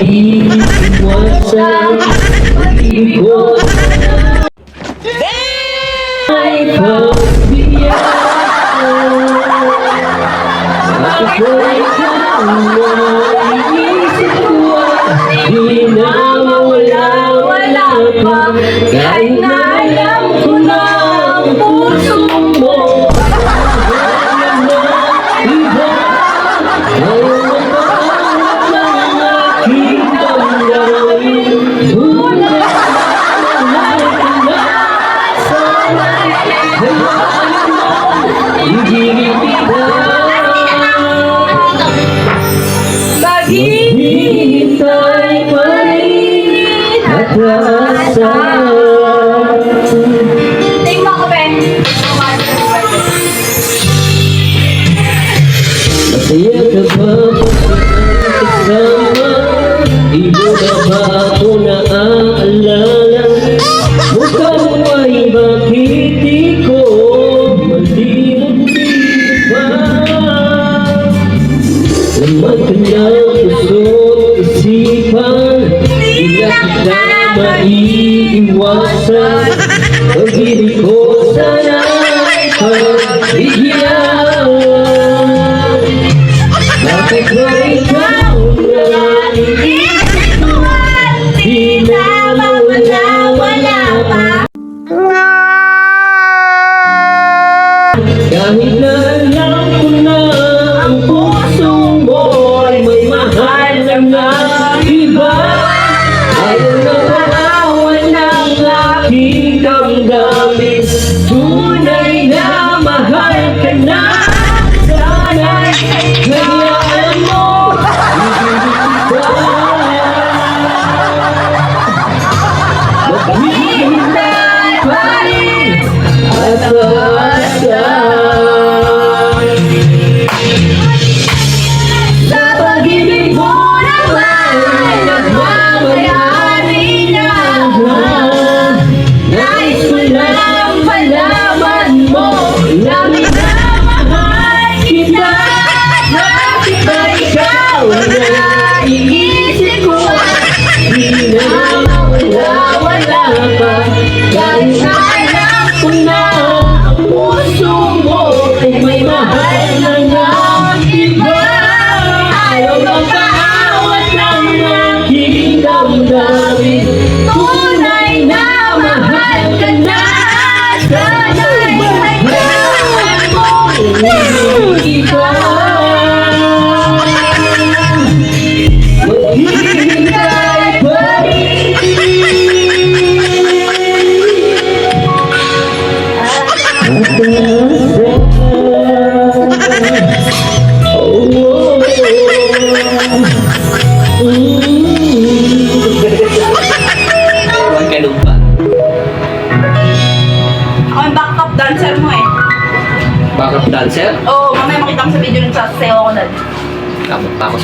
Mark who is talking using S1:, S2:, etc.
S1: iiwasan pag-ibig ko ay pagbigyan. Bakit ko ikaw na iisip ko di na mawala pa kahit na alam ko na ang puso mo Maghihintay pa rin at asa.
S2: Take mo ako, Ben.
S1: Masaya ka ba kasama? Di mo na ba ako naaalala? Mukha mo ay bakit di ko malimot-limot pa? Naman ka na puso't isipan, di na kita maiiwasan. Pag-ibig ko sana'y pagbigyan. Bakit ba ikaw na iisip ko di na mawala pa? Kahit na alam ko na ang puso mo ay may mahal na iba, ayaw na maawan ng aking damdamin. Tunay na mahal ka na, sana'y hayaan mo maghihintay pa rin at asa. Sa pag-ibig mo naman nagmamayari na. Nais ko lang malaman mo na minamahal kita. Bakit ba ikaw na iisip ko di na mawala pa? Kahit na alam ko na ang puso mo ay may mahal na iba, ayaw na kaawat ng aking damdamin. Tunay na mahal ka na, sana'y hayaan mo iba. Maghihintay pa rin at asa.
S2: Ako yung backup dancer mo eh.
S1: Backup dancer?
S2: Oo, mamaya makita mo sa video ng sasayaw ako na.
S1: Tapos